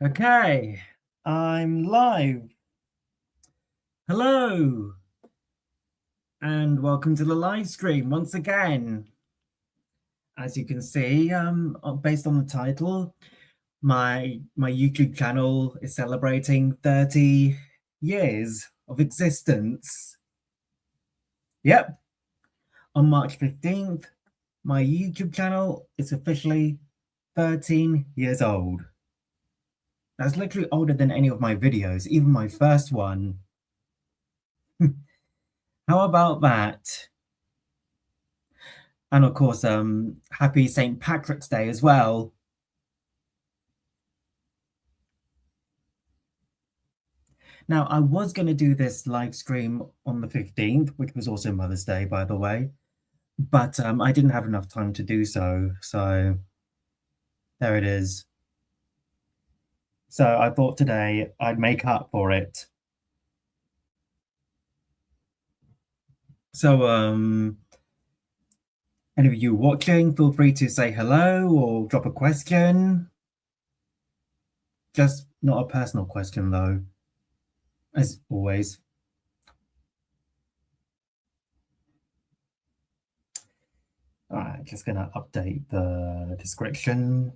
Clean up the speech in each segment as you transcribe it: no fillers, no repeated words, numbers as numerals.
Okay, I'm live. Hello, and welcome to the live stream once again. As you can see, based on the title, my YouTube channel is celebrating 30 years of existence. Yep, on March 15th, my YouTube channel is officially 13 years old. That's literally older than any of my videos, even my first one. How about that? And of course, happy St. Patrick's Day as well. Now, I was going to do this live stream on the 15th, which was also Mother's Day, by the way, but I didn't have enough time to do so. So there it is. So I thought today I'd make up for it. So any of you watching, feel free to say hello or drop a question. Just not a personal question, though, as always. All right, just going to update the description.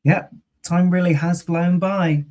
Yeah, time really has flown by.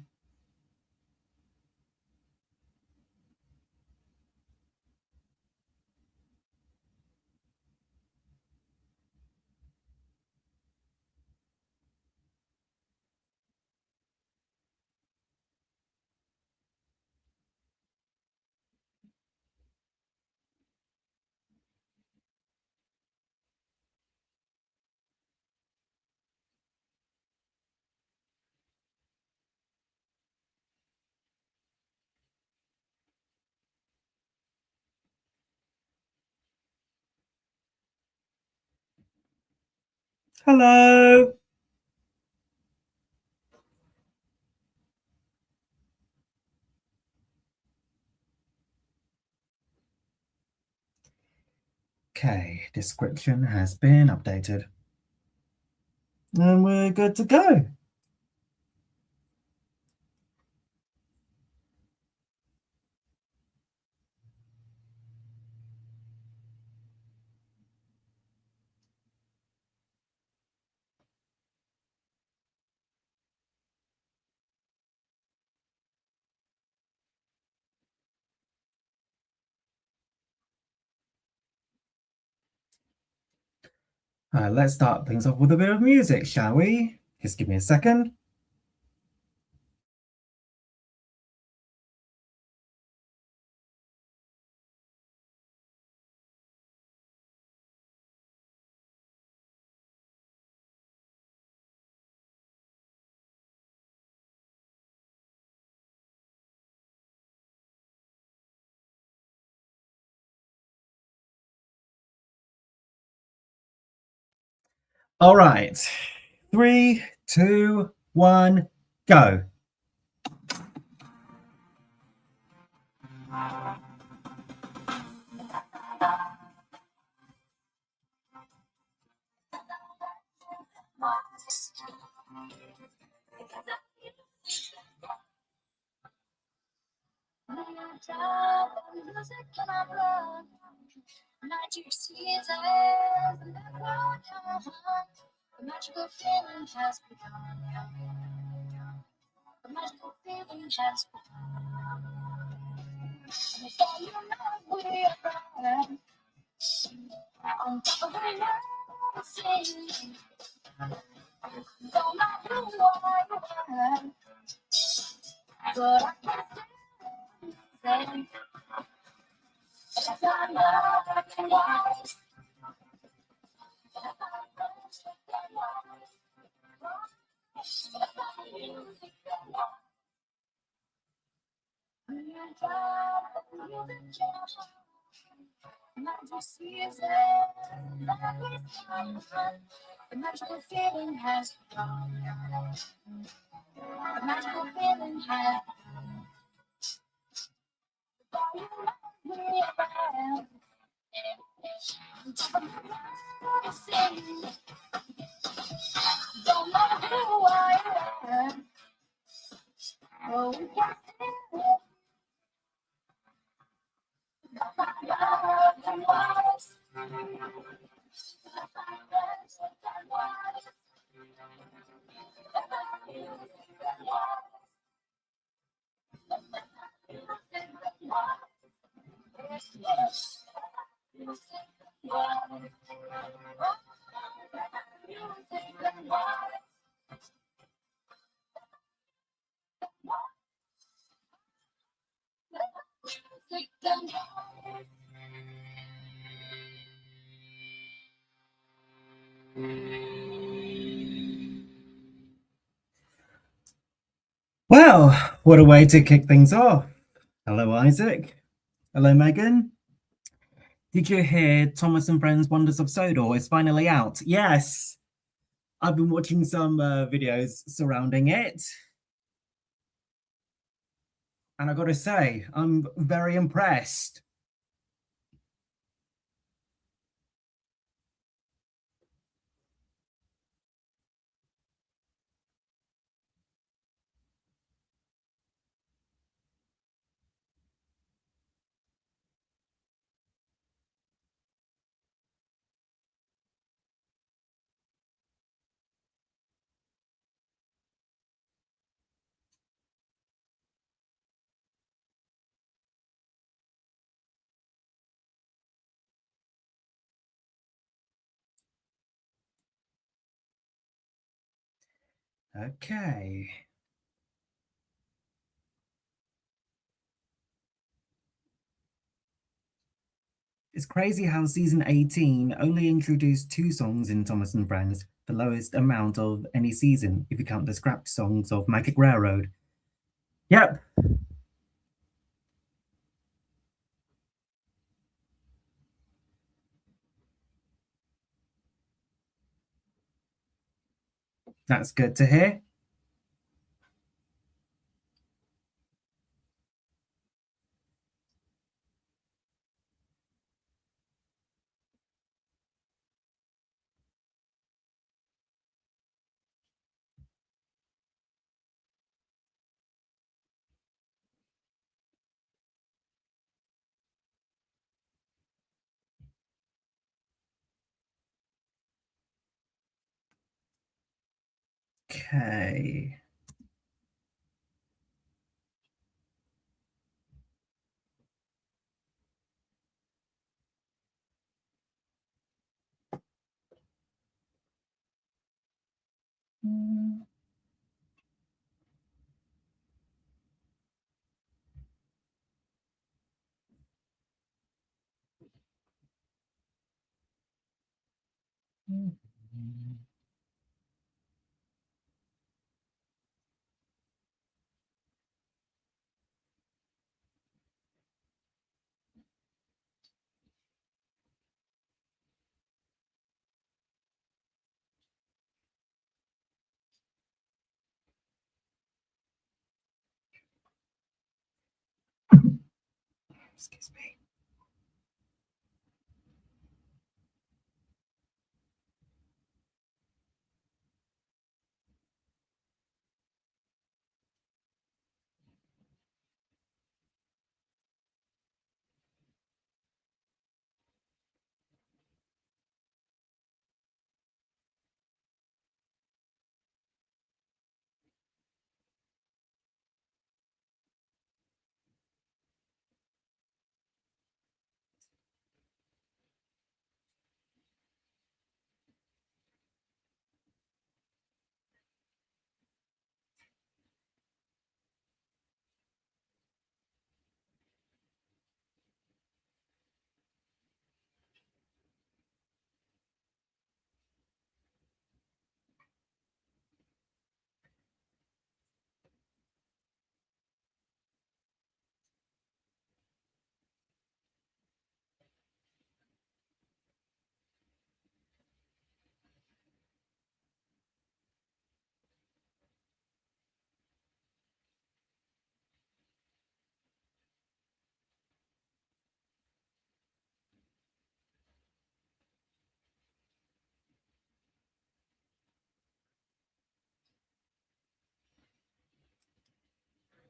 Hello. Okay, description has been updated. And we're good to go. Let's start things off with a bit of music, shall we? Just give me a second. All right. 3, 2, 1, go. Magical feeling has begun. The magical feeling has begun. Before you know we are on top of the world, singing. Don't matter who you are. Well, what a way to kick things off. Hello, Isaac. Hello, Megan. Did you hear Thomas and Friends Wonders of Sodor is finally out? Yes. I've been watching some videos surrounding it. And I gotta say, I'm very impressed. Okay. It's crazy how season 18 only introduced 2 songs in Thomas and Friends, the lowest amount of any season, if you count the scrapped songs of Magic Railroad. Yep. That's good to hear. Okay. Excuse me.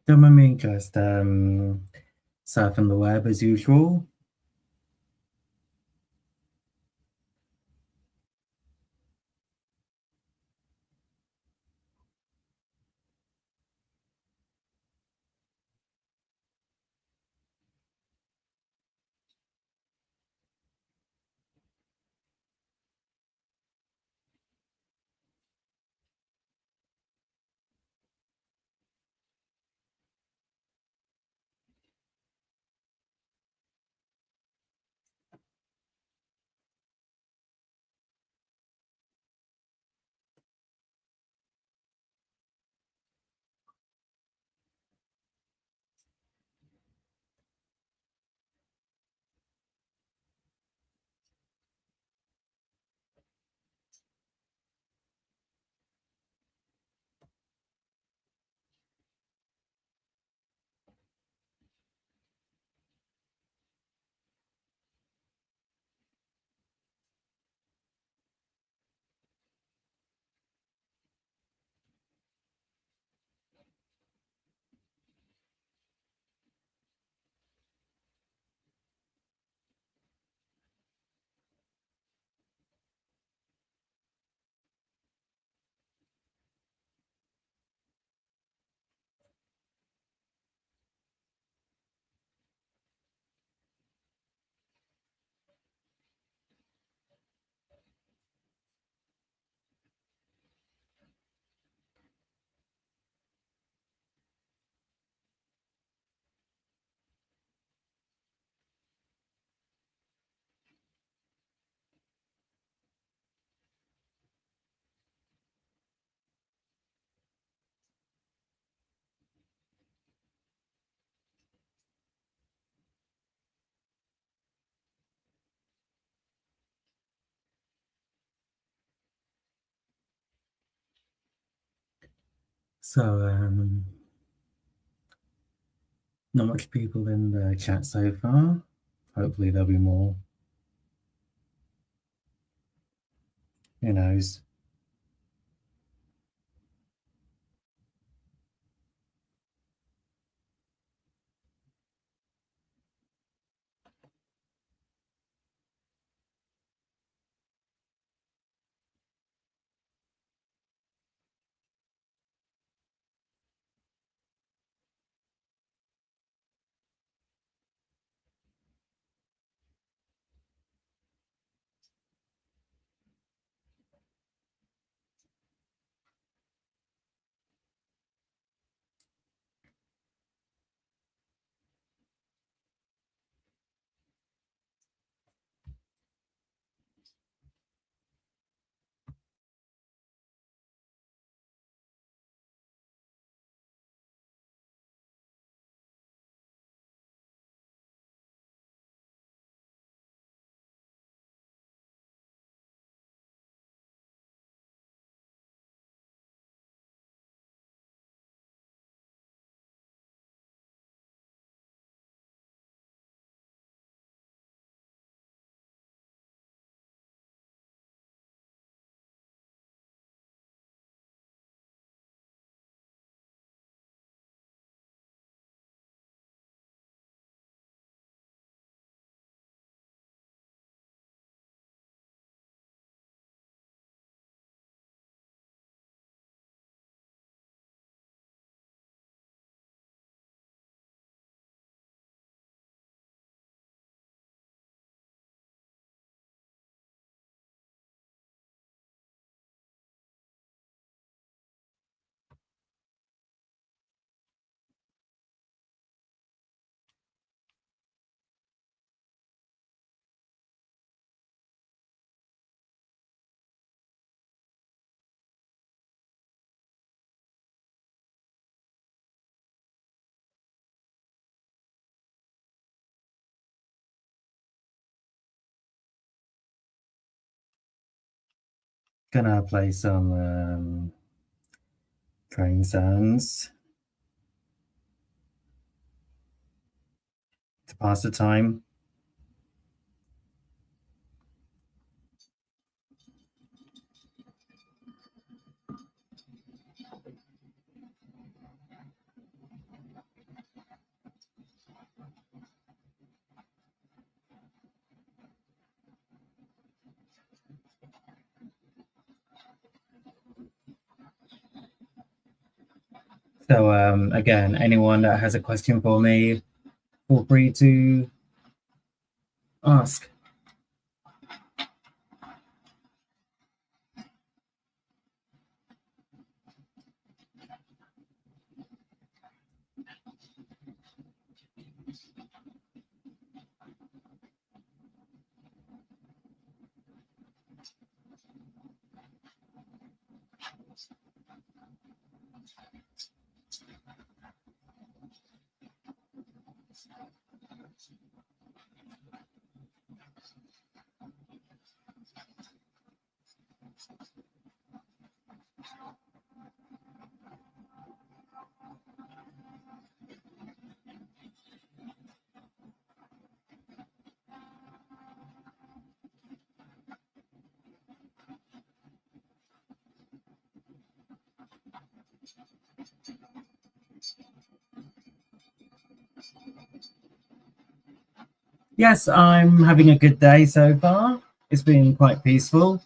Don't mind me, just surfing the web as usual. So, not much people in the chat so far. Hopefully there'll be more. Who knows? Gonna play some train sounds to pass the time. So again, anyone that has a question for me, feel free to ask. Yes, I'm having a good day so far. It's been quite peaceful.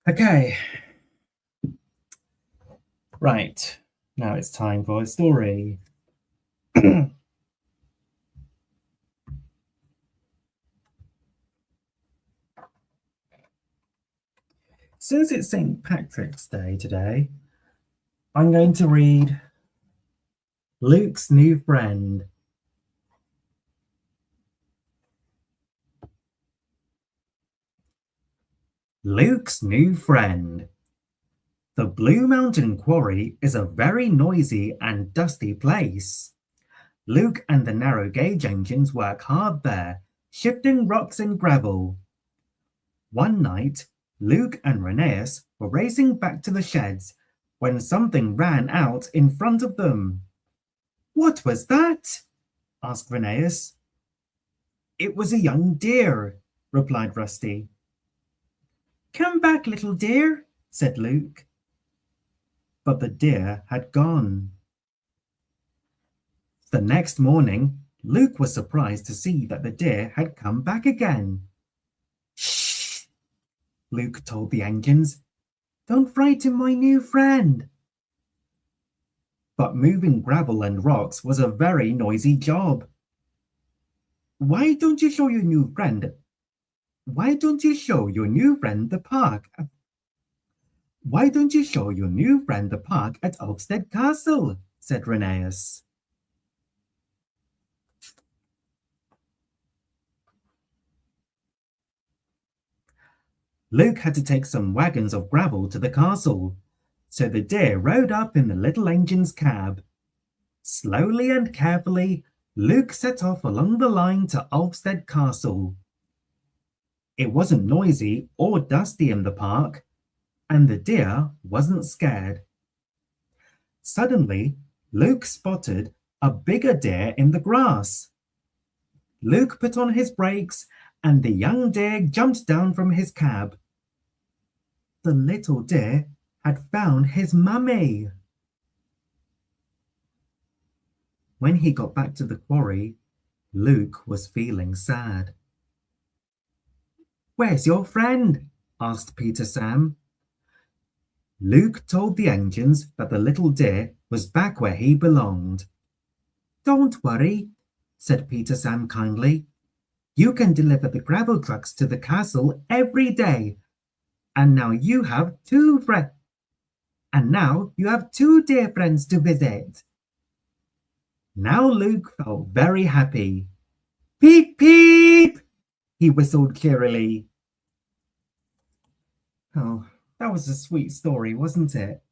Okay. Right. Now it's time for a story. Since it's St. Patrick's Day today, I'm going to read Luke's New Friend. Luke's New Friend. The Blue Mountain Quarry is a very noisy and dusty place. Luke and the narrow gauge engines work hard there, shifting rocks and gravel. One night, Luke and Rheneas were racing back to the sheds when something ran out in front of them. What was that? Asked Rheneas. It was a young deer, replied Rusty. Come back, little deer, said Luke. But the deer had gone. The next morning, Luke was surprised to see that the deer had come back again. Shh, Luke told the engines. Don't frighten my new friend. But moving gravel and rocks was a very noisy job. Why don't you show your new friend? Why don't you show your new friend the park? Why don't you show your new friend the park at Ulfstead Castle? Said Rheneas. Luke had to take some wagons of gravel to the castle, so the deer rode up in the little engine's cab. Slowly and carefully, Luke set off along the line to Ulfstead Castle. It wasn't noisy or dusty in the park, and the deer wasn't scared. Suddenly, Luke spotted a bigger deer in the grass. Luke put on his brakes, and the young deer jumped down from his cab. The little deer had found his mummy. When he got back to the quarry, Luke was feeling sad. Where's your friend? Asked Peter Sam. Luke told the engines that the little deer was back where he belonged. Don't worry, said Peter Sam kindly. You can deliver the gravel trucks to the castle every day. And now you have two dear friends to visit. Now Luke felt very happy. Peep, peep, he whistled cheerily. Oh, that was a sweet story, wasn't it?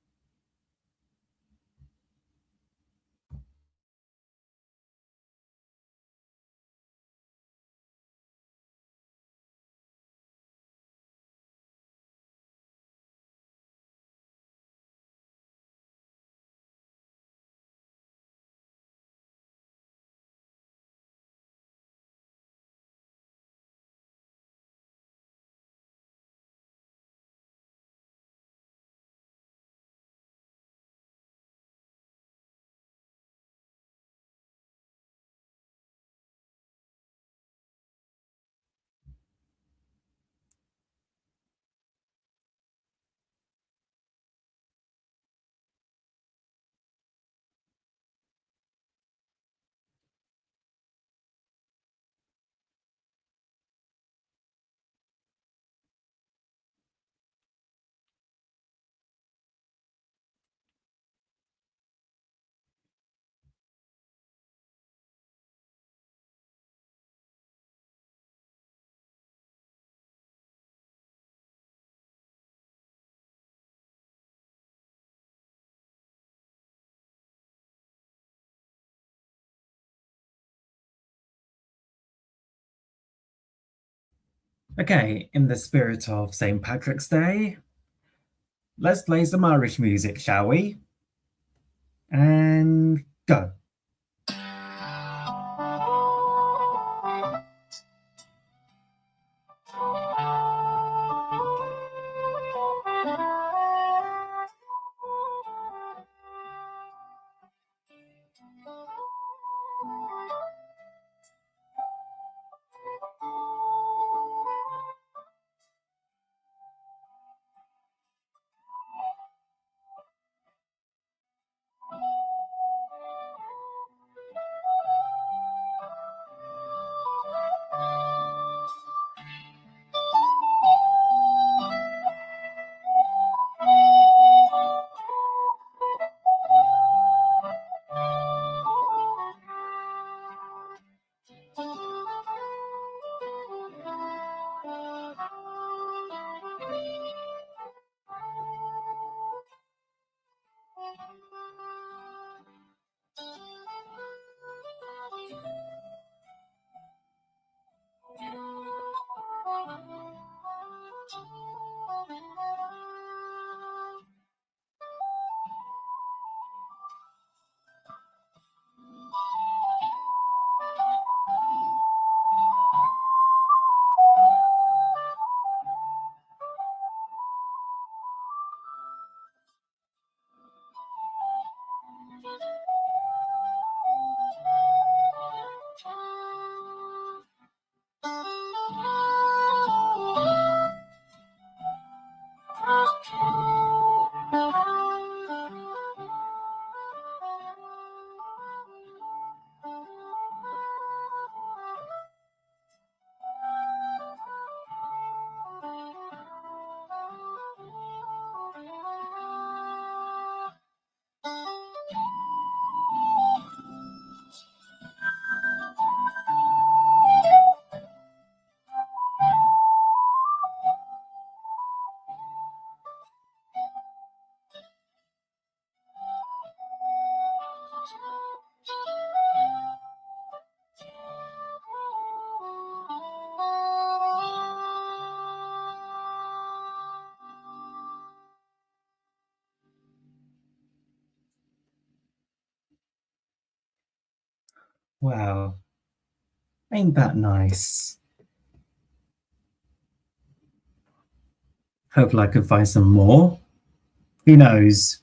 Okay, in the spirit of St. Patrick's Day, let's play some Irish music, shall we? And go. Wow, ain't that nice? Hopefully I can find some more. Who knows?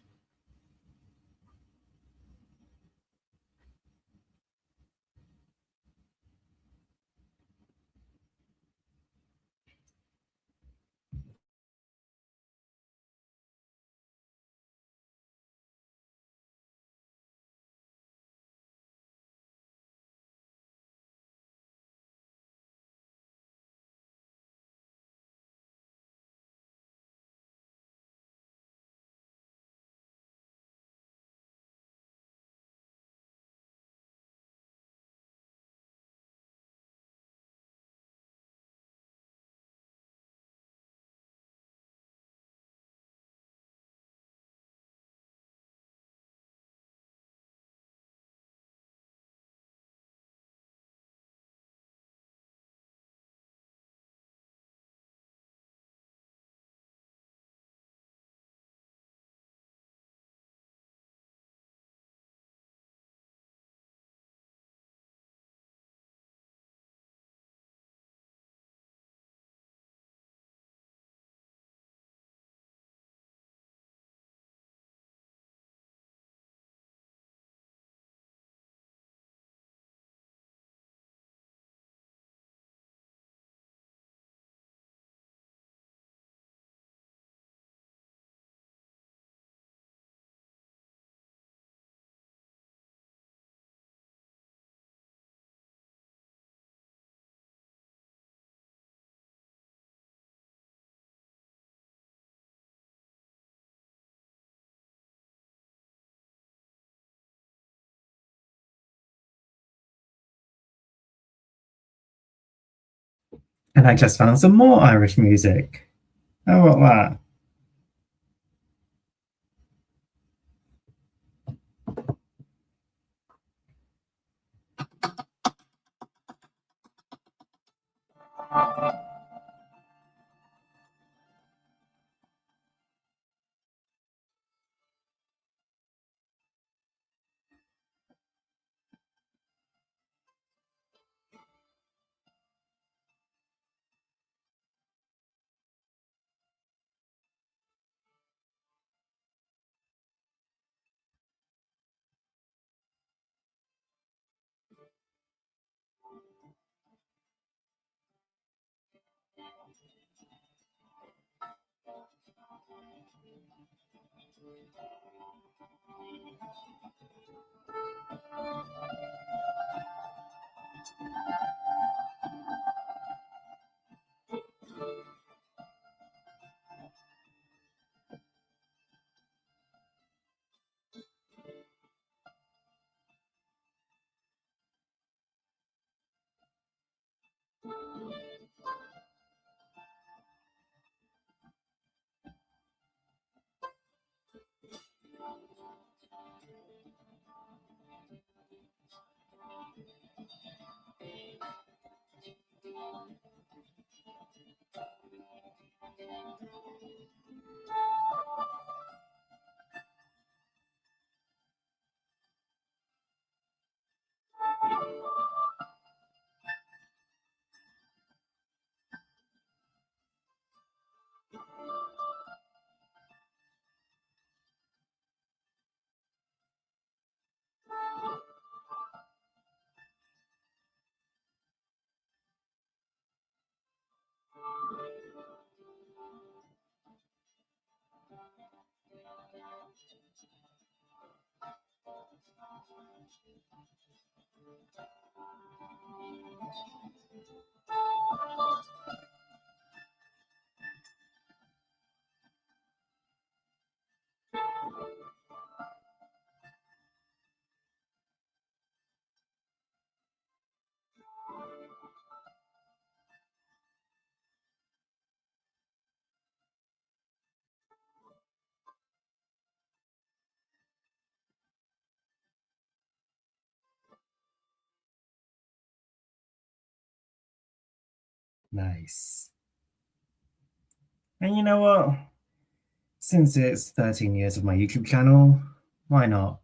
And I just found some more Irish music. How about that? Nice. And you know what? Since it's 13 years of my YouTube channel, why not?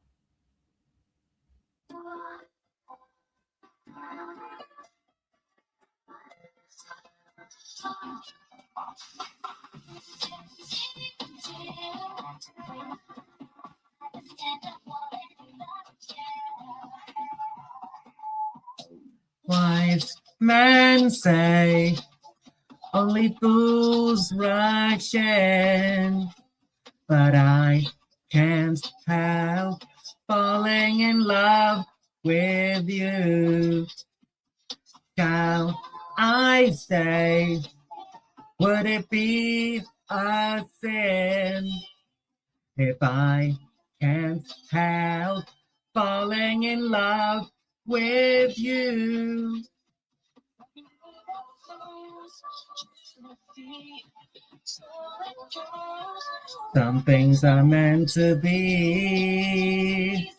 Wise men say only fools rush in, but I can't help falling in love with you. Shall I stay? Would it be a sin if I can't help falling in love with you? Some things are meant to be.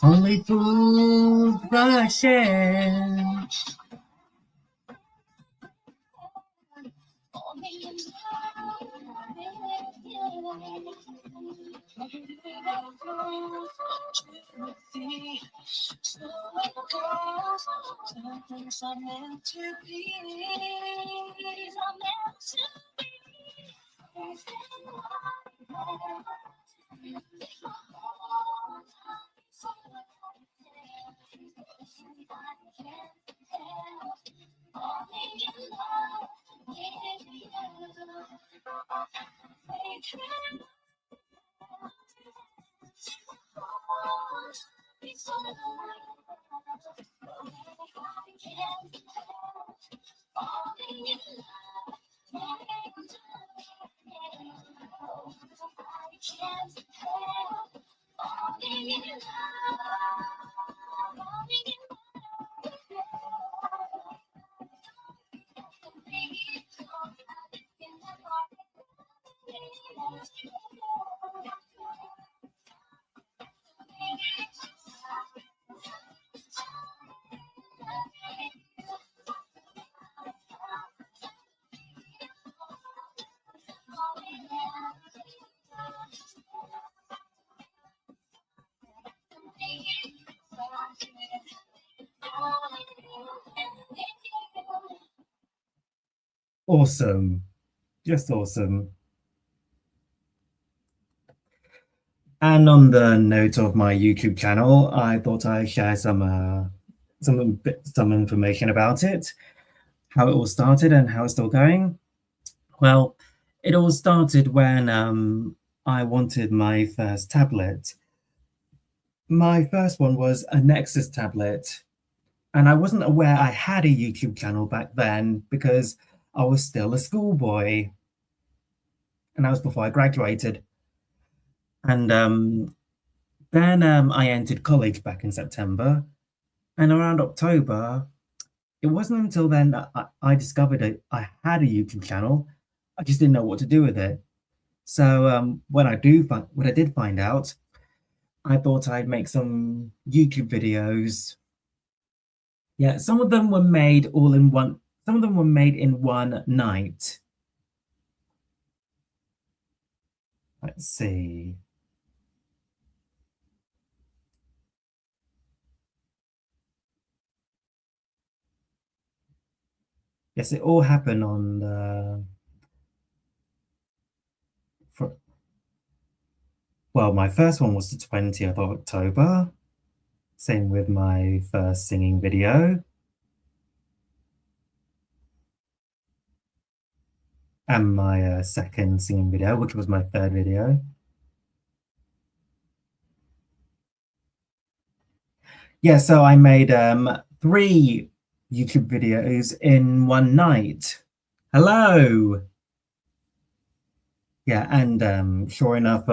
Only fools rush in. Awesome. Just awesome. And on the note of my YouTube channel, I thought I'd share some information about it, how it all started and how it's still going. Well, it all started when I wanted my first tablet. My first one was a Nexus tablet, and I wasn't aware I had a YouTube channel back then because I was still a schoolboy, and that was before I graduated. And Then I entered college back in September, and around October, it wasn't until then that I discovered I had a YouTube channel. I just didn't know what to do with it. So when I did find out, I thought I'd make some YouTube videos. Yeah, some of them were made all in one. Some of them were made in one night. Let's see. Yes, it all happened on the. Well, my first one was the 20th of October. Same with my first singing video. And my second singing video, which was my third video. Yeah, so I made 3 YouTube videos in one night. Hello. Yeah, and sure enough,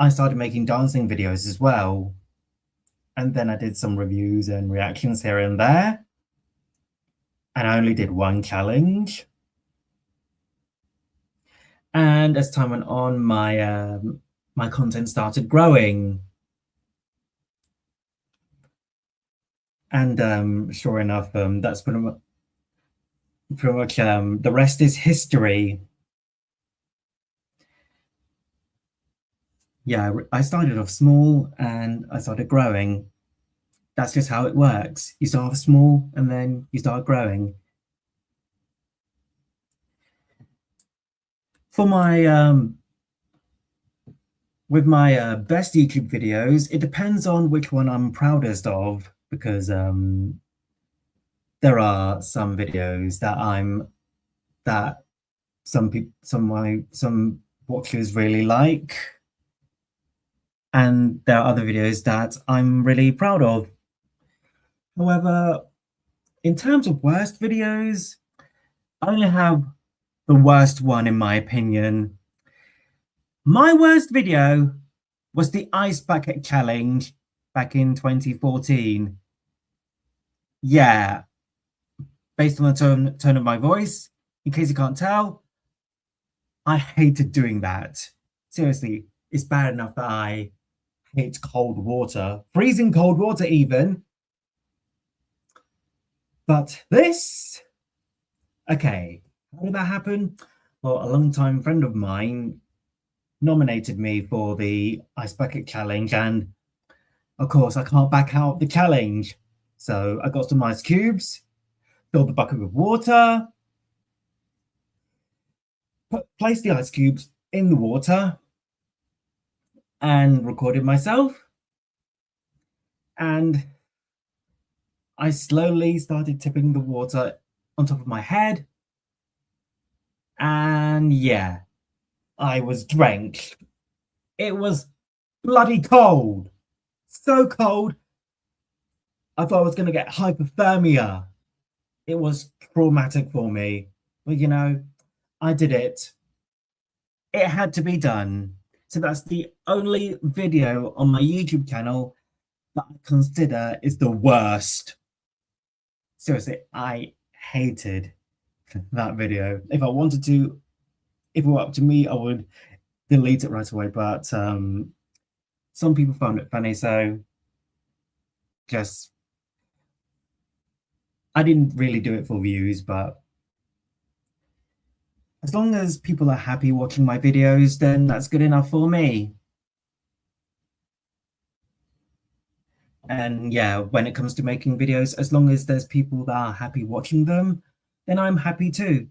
I started making dancing videos as well. And then I did some reviews and reactions here and there. And I only did one challenge. And as time went on, my content started growing. And sure enough, that's pretty much the rest is history. Yeah, I started off small and I started growing. That's just how it works. You start off small and then you start growing. For my with my best YouTube videos, it depends on which one I'm proudest of, because there are some videos that some watchers really like, and there are other videos that I'm really proud of. However, in terms of worst videos, I only have the worst one in my opinion. My worst video was the ice bucket challenge back in 2014. Yeah, based on the tone of my voice, in case you can't tell, I hated doing that. Seriously, it's bad enough that I hate cold water, freezing cold water even. But this, okay, how did that happen? Well, a long-time friend of mine nominated me for the ice bucket challenge, and of course I can't back out the challenge. So I got some ice cubes, filled the bucket with water, placed the ice cubes in the water, and recorded myself. And I slowly started tipping the water on top of my head. And yeah, I was drenched. It was bloody cold. So cold, I thought I was going to get hypothermia. It was traumatic for me. But you know, I did it. It had to be done. So that's the only video on my YouTube channel that I consider is the worst. Seriously, I hated that video. If I wanted to, if it were up to me, I would delete it right away. But some people found it funny, so just I didn't really do it for views, but as long as people are happy watching my videos, then that's good enough for me. And yeah, when it comes to making videos, as long as there's people that are happy watching them, then I'm happy too.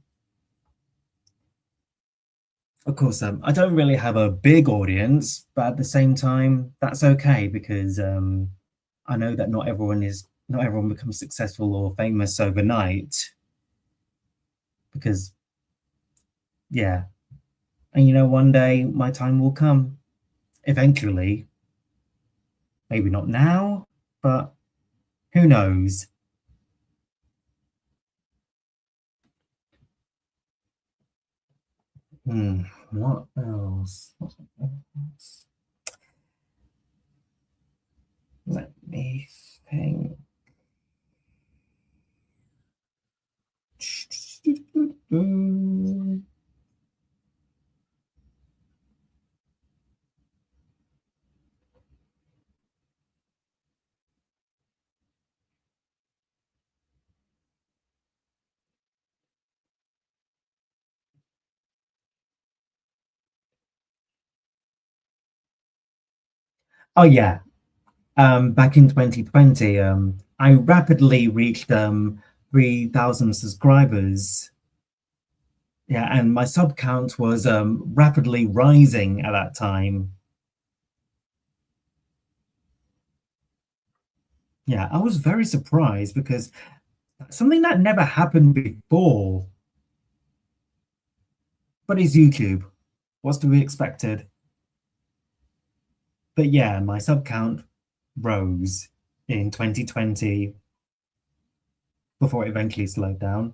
Of course, I don't really have a big audience, but at the same time, that's okay, because I know that not everyone becomes successful or famous overnight. Because yeah, and you know, one day my time will come eventually. Maybe not now, but who knows? What else? me think. Oh yeah. Back in 2020, I rapidly reached 3,000 subscribers. Yeah, and my sub count was rapidly rising at that time. Yeah, I was very surprised because something that never happened before. But it's YouTube. What's to be expected? But yeah, my sub count rose in 2020 before it eventually slowed down.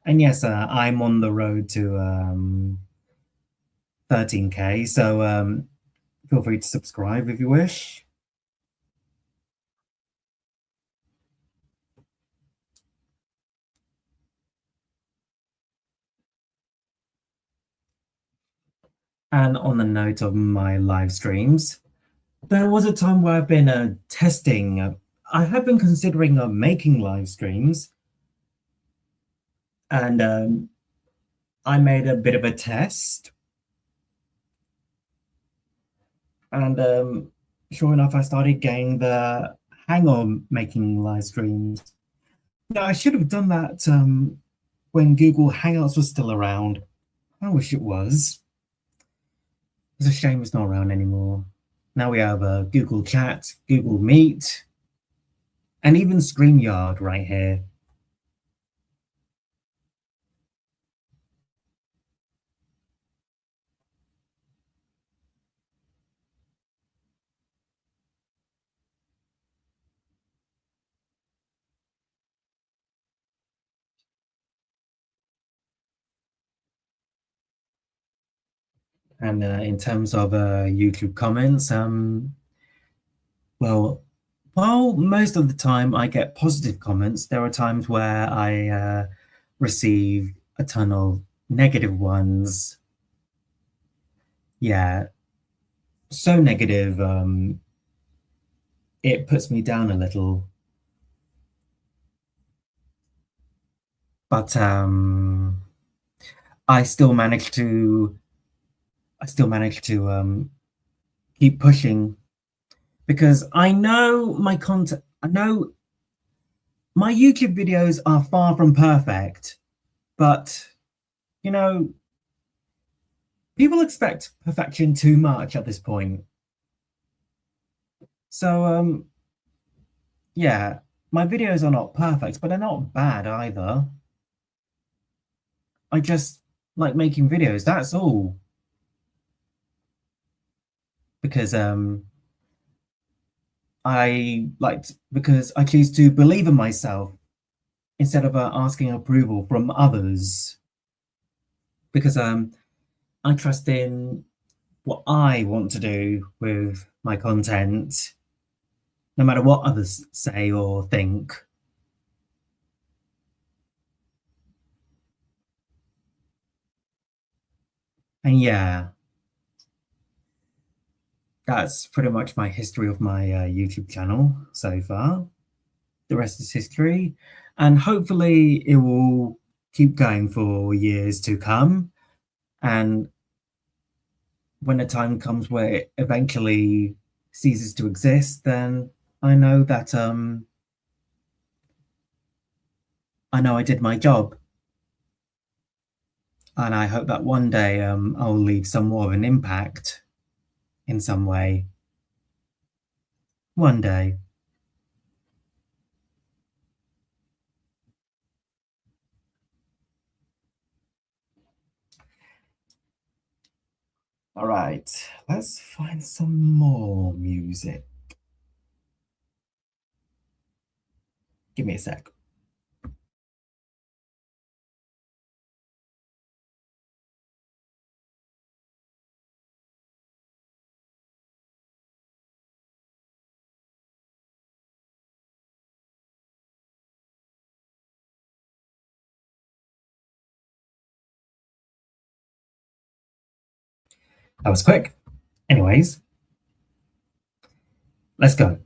And yes, I'm on the road to 13K, so feel free to subscribe if you wish. And on the note of my live streams, there was a time where I've been testing. I have been considering making live streams, and I made a bit of a test. And sure enough, I started getting the hang of making live streams. Yeah, I should have done that when Google Hangouts was still around. I wish it was. It's a shame it's not around anymore. Now we have Google Chat, Google Meet, and even StreamYard right here. And in terms of YouTube comments, well, while most of the time I get positive comments, there are times where I receive a ton of negative ones. Yeah, so negative, it puts me down a little. But I still manage to keep pushing because I know my content. I know my YouTube videos are far from perfect, but you know, people expect perfection too much at this point. So yeah, my videos are not perfect, but they're not bad either. I just like making videos, that's all. Because because I choose to believe in myself instead of asking approval from others. Because I trust in what I want to do with my content, no matter what others say or think. And yeah, that's pretty much my history of my YouTube channel so far. The rest is history, and hopefully it will keep going for years to come. And when a time comes where it eventually ceases to exist, then I know that I know I did my job, and I hope that one day I'll leave some more of an impact in some way. One day. All right, let's find some more music. Give me a sec. That was quick. Anyways, let's go.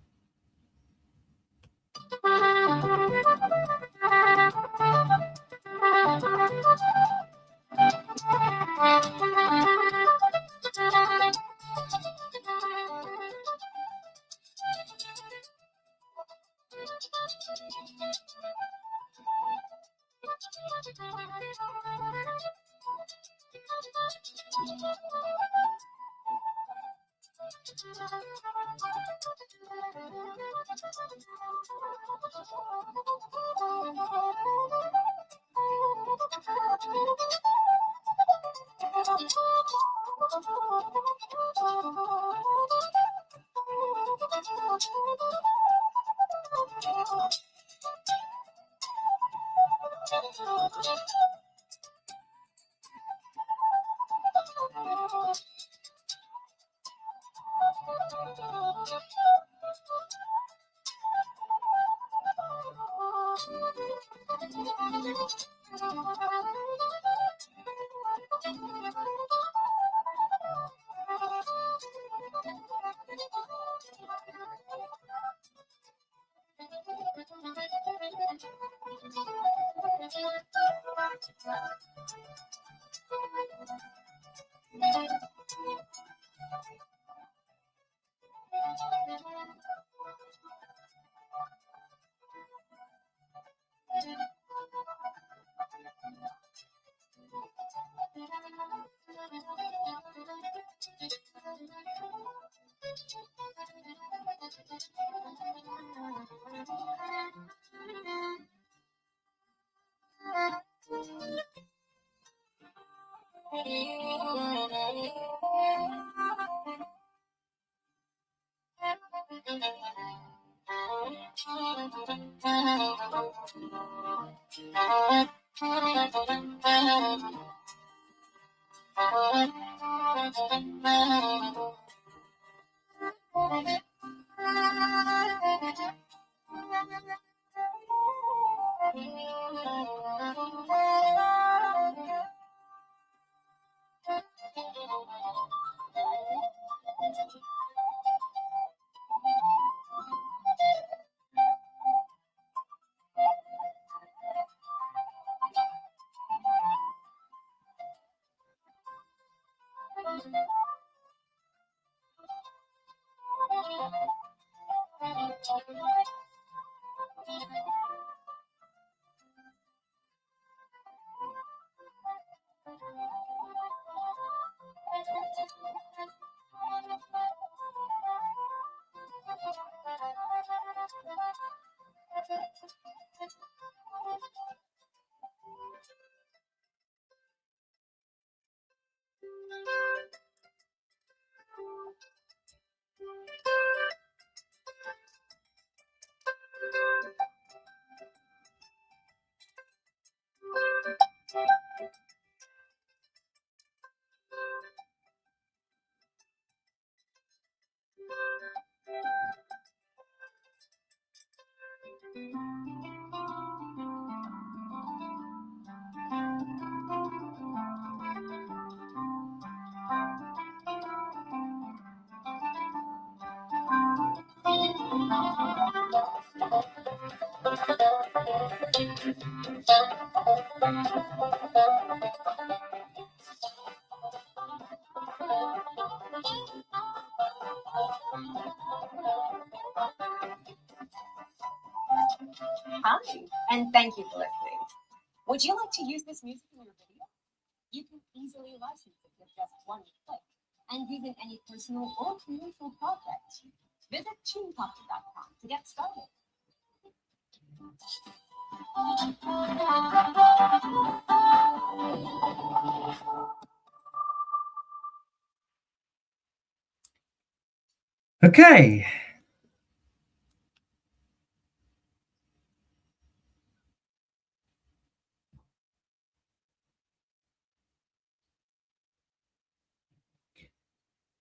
Hi, and thank you for listening. Would you like to use this music in your video? You can easily license it with just one click and use it in any personal or commercial project. Visit tunepocket.com to get started. Okay.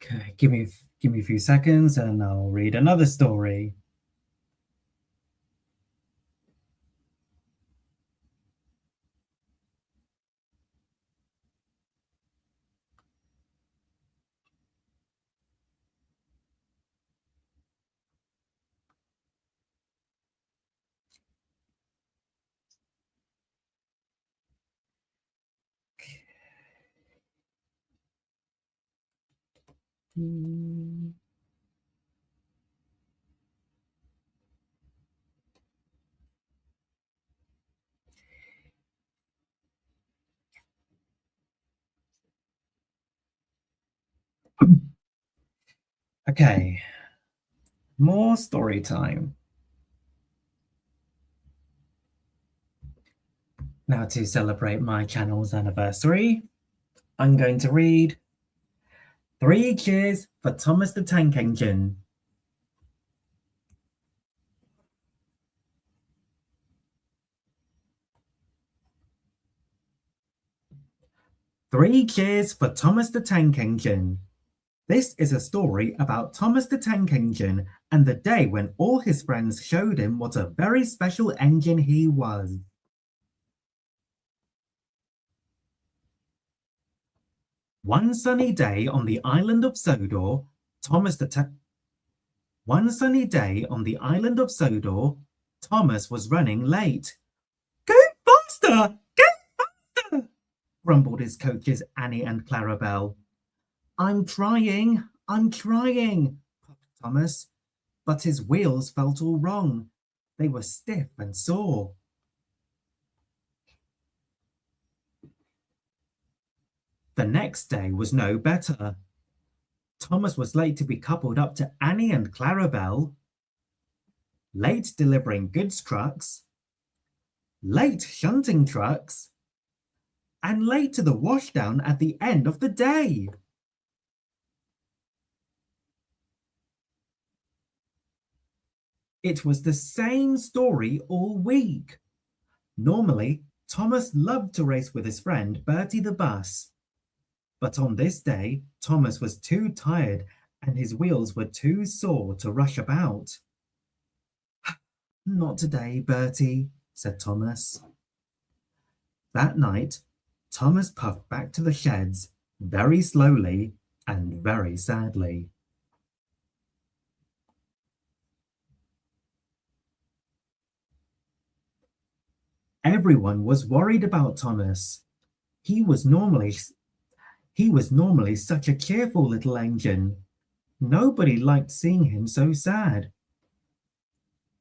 Okay, give me a few seconds and I'll read another story. Okay, more story time. Now, to celebrate my channel's anniversary, I'm going to read 3 Cheers for Thomas the Tank Engine. Three cheers for Thomas the Tank Engine. This is a story about Thomas the Tank Engine and the day when all his friends showed him what a very special engine he was. One sunny day on the island of Sodor, Thomas was running late. Go faster! Go faster! Grumbled his coaches Annie and Clarabelle. I'm trying, puffed Thomas, but his wheels felt all wrong. They were stiff and sore. The next day was no better. Thomas was late to be coupled up to Annie and Clarabelle, late delivering goods trucks, late shunting trucks, and late to the washdown at the end of the day. It was the same story all week. Normally, Thomas loved to race with his friend Bertie the bus. But on this day, Thomas was too tired and his wheels were too sore to rush about. Not today, Bertie, said Thomas. That night, Thomas puffed back to the sheds very slowly and very sadly. Everyone was worried about Thomas. He was normally such a cheerful little engine. Nobody liked seeing him so sad.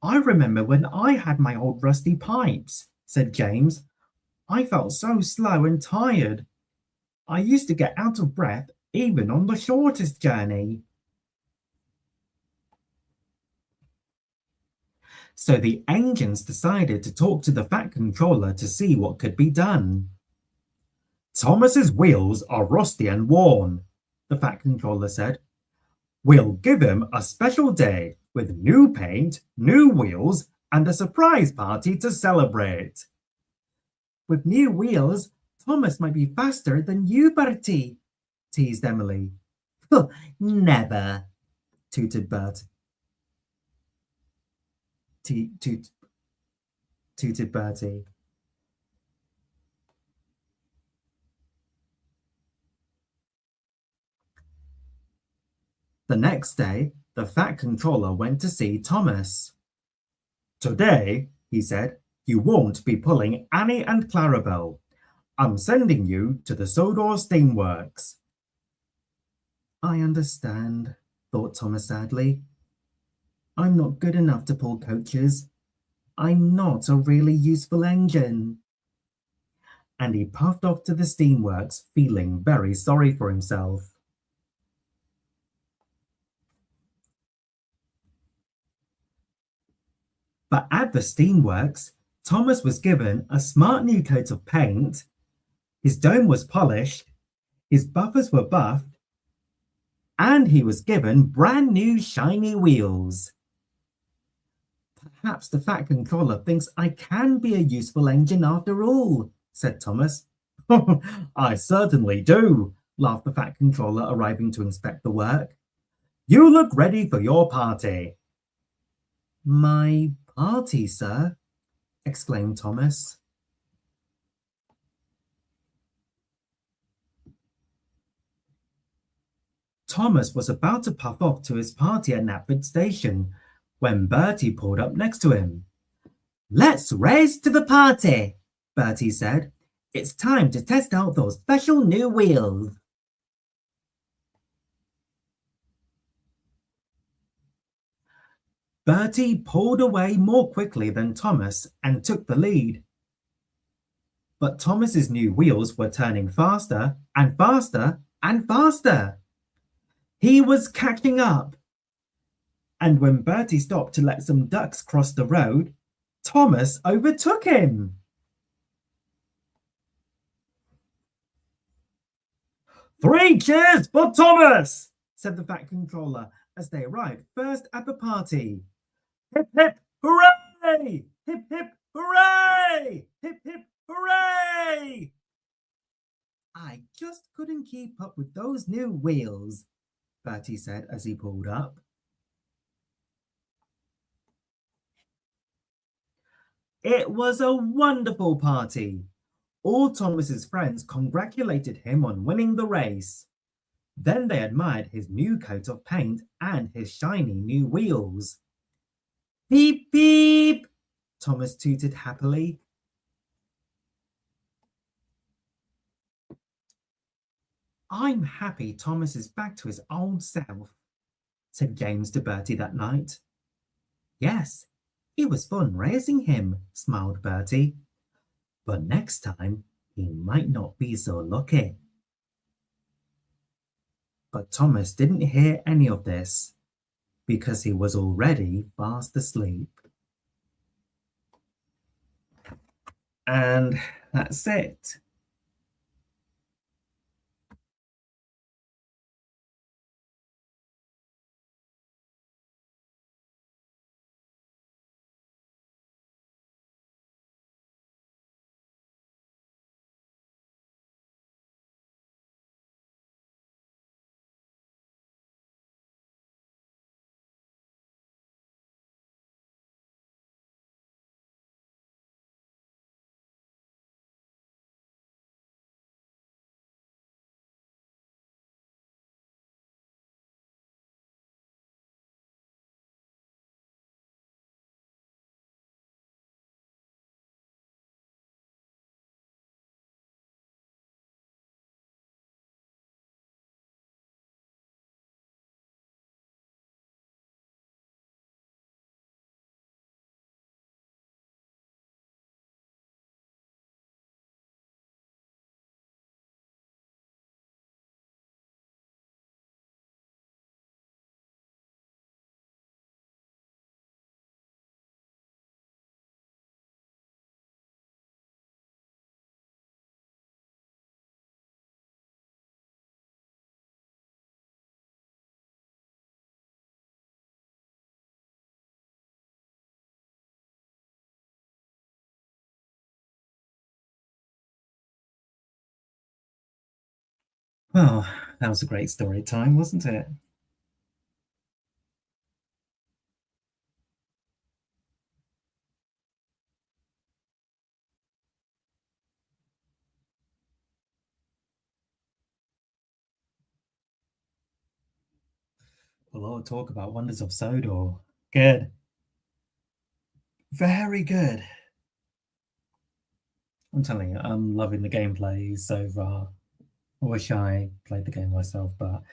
I remember when I had my old rusty pipes, said James. I felt so slow and tired. I used to get out of breath even on the shortest journey. So the engines decided to talk to the Fat Controller to see what could be done. Thomas's wheels are rusty and worn, the Fat Controller said. We'll give him a special day with new paint, new wheels, and a surprise party to celebrate. With new wheels, Thomas might be faster than you, Bertie, teased Emily. Never, tooted Bert. Tooted Bertie. The next day, the Fat Controller went to see Thomas. Today, he said, you won't be pulling Annie and Clarabelle. I'm sending you to the Sodor Steamworks. I understand, thought Thomas sadly. I'm not good enough to pull coaches. I'm not a really useful engine. And he puffed off to the steamworks, feeling very sorry for himself. But at the steamworks, Thomas was given a smart new coat of paint, his dome was polished, his buffers were buffed, and he was given brand new shiny wheels. Perhaps the Fat Controller thinks I can be a useful engine after all, said Thomas. I certainly do, laughed the Fat Controller, arriving to inspect the work. You look ready for your party. My party, sir? Exclaimed Thomas. Thomas was about to puff off to his party at Knapford Station when Bertie pulled up next to him. Let's race to the party, Bertie said. It's time to test out those special new wheels. Bertie pulled away more quickly than Thomas and took the lead. But Thomas's new wheels were turning faster and faster and faster. He was catching up. And when Bertie stopped to let some ducks cross the road, Thomas overtook him. "Three cheers for Thomas," said the Fat Controller as they arrived first at the party. "Hip, hip, hooray! Hip, hip, hooray! Hip, hip, hooray!" "I just couldn't keep up with those new wheels," Bertie said as he pulled up. It was a wonderful party. All Thomas's friends congratulated him on winning the race. Then they admired his new coat of paint and his shiny new wheels. "Beep, beep," Thomas tooted happily. "I'm happy Thomas is back to his old self," said James to Bertie that night. "Yes, it was fun racing him," smiled Bertie. "But next time he might not be so lucky." But Thomas didn't hear any of this because he was already fast asleep. And that's it. Well, that was a great story time, wasn't it? A lot of talk about Wonders of Sodor. Good. Very good. I'm telling you, I'm loving the gameplay so far. I wish I played the game myself, but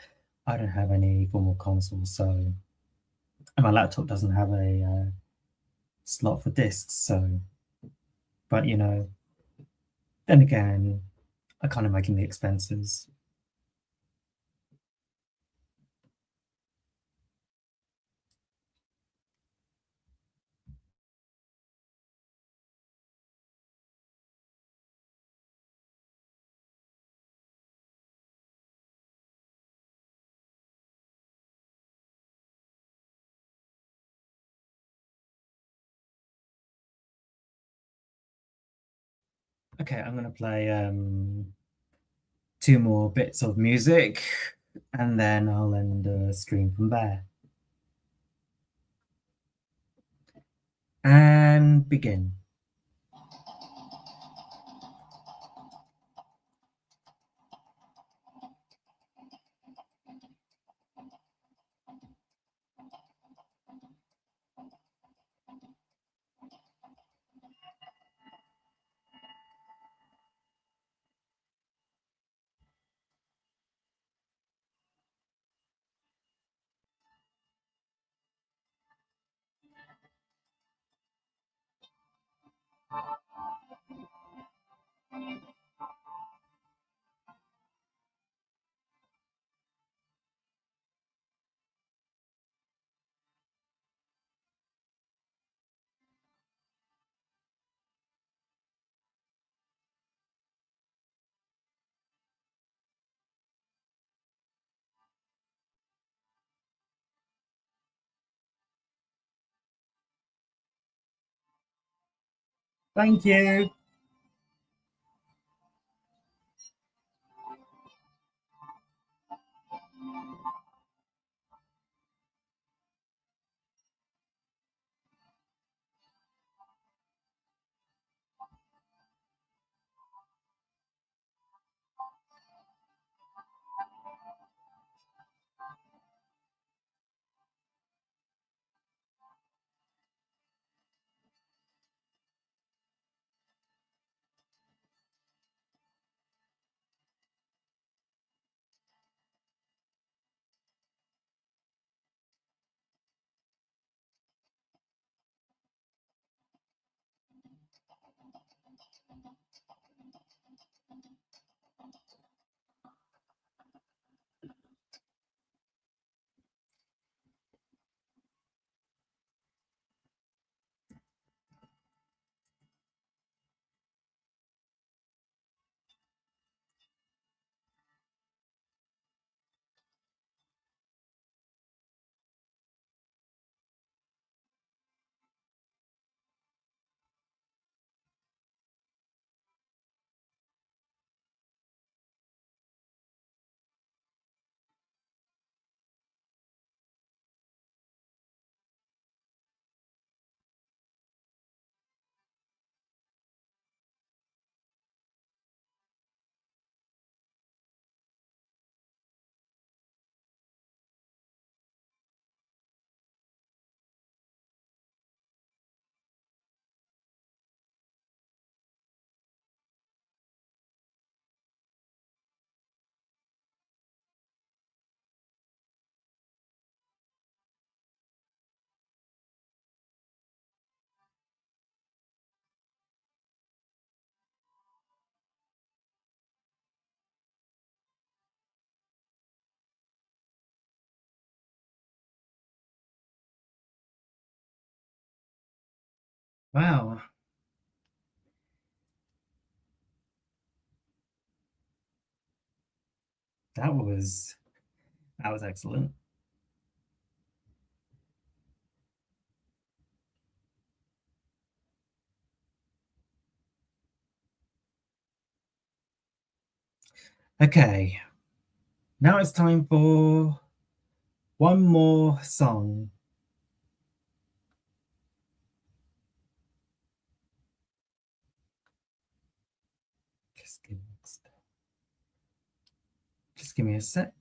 I don't have any form of console, so and my laptop doesn't have a slot for discs. So, but then again, I kind of making the expenses. Okay, I'm gonna play two more bits of music, and then I'll end the stream from there. And begin. Thank you. Wow. That was excellent. Okay. Now it's time for one more song. Just give me a sec.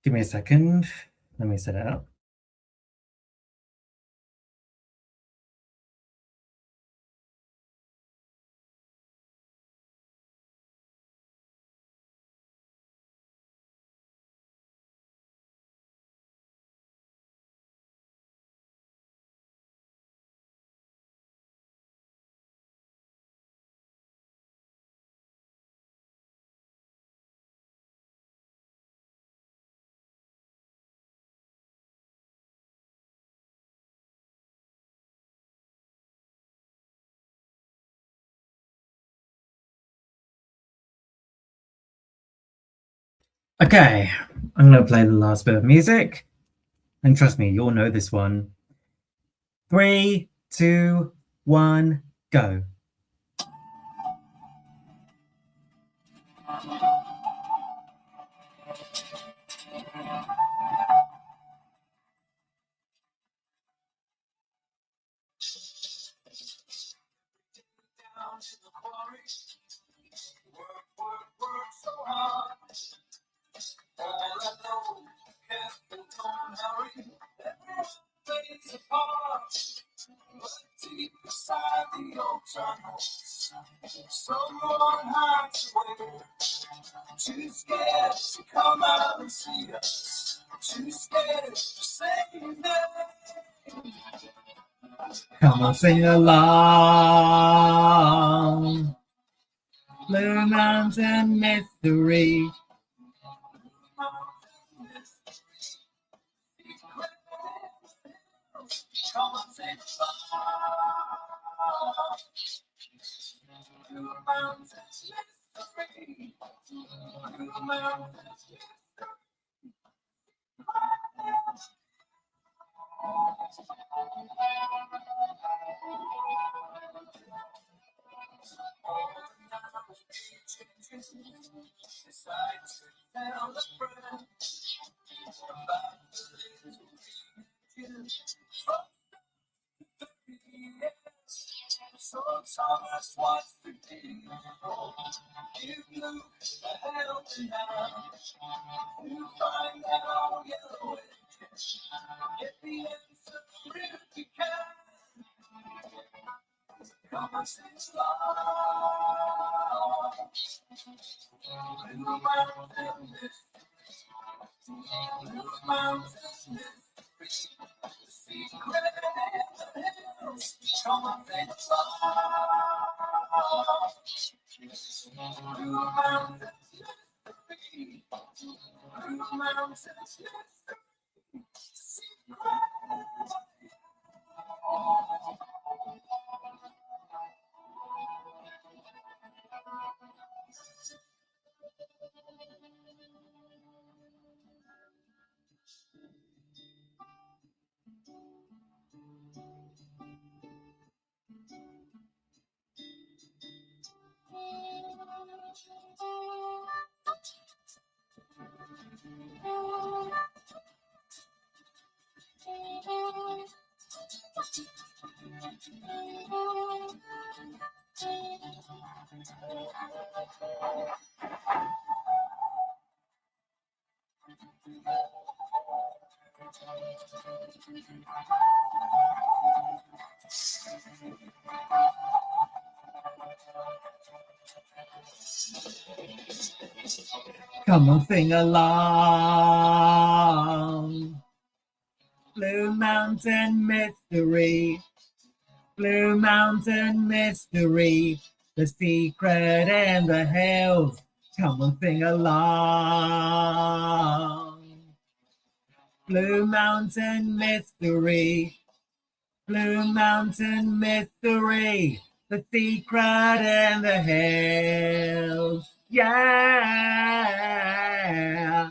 Give me a second. Let me set it up. Okay, I'm going to play the last bit of music. And trust me, you'll know this one. 3, 2, 1, go. Someone hides away, too scared to come out and see us, too scared to say your name. Come on, sing along. Blue Mountain Mystery. Come on, sing along. Blue Mountain Mystery. Blue Mountain Mystery. So Thomas wants to be give you a helping hand to find out your way. Get the answer if you can. Come on, sing along. Blue Mountain Mystery. Blue Mountain Mystery. The secret in the hills. Come on, sing along. Blue Mountain Mystery. Blue Mountain Mystery. Come on, sing along. Blue Mountain Mystery. Blue Mountain Mystery. The secret in the hills. Come on, sing along. Blue Mountain Mystery. Blue Mountain Mystery. The secret in the hills. Yeah.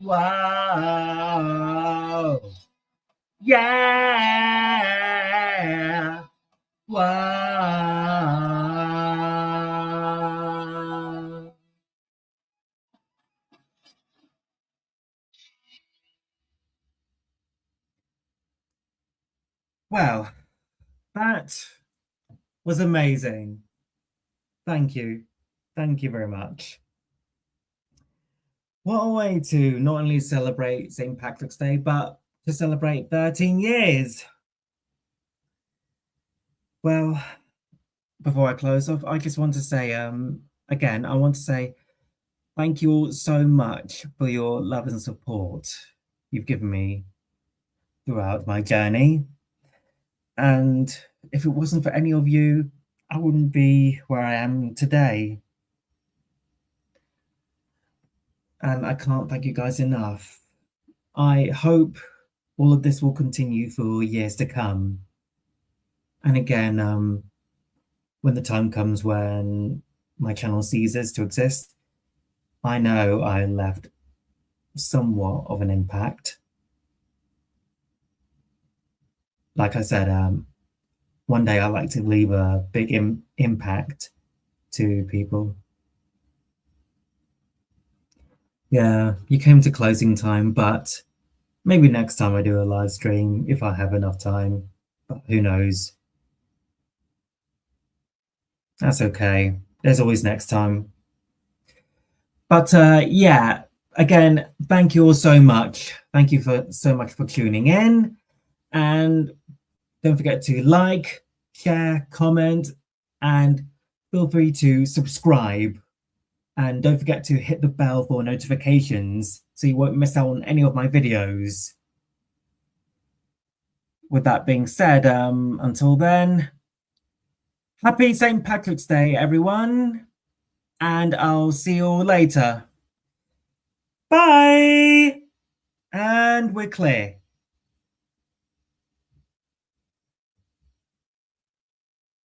Wow. Yeah. Wow. Wow. That was amazing. Thank you. Thank you very much. What a way to not only celebrate St. Patrick's Day, but to celebrate 13 years. Well, before I close off, I just want to say, again, I want to say thank you all so much for your love and support you've given me throughout my journey. And if it wasn't for any of you, I wouldn't be where I am today. And I can't thank you guys enough. I hope all of this will continue for years to come. And again, when the time comes when my channel ceases to exist, I know I left somewhat of an impact. Like I said, one day I'd like to leave a big impact to people. Yeah, you came to closing time, but maybe next time I do a live stream if I have enough time, but who knows? That's okay. There's always next time. But yeah, again, thank you all so much. Thank you so much for tuning in. And don't forget to like, share, comment, and feel free to subscribe. And don't forget to hit the bell for notifications so you won't miss out on any of my videos. With that being said, until then, happy St. Patrick's Day, everyone. And I'll see you all later. Bye! And we're clear.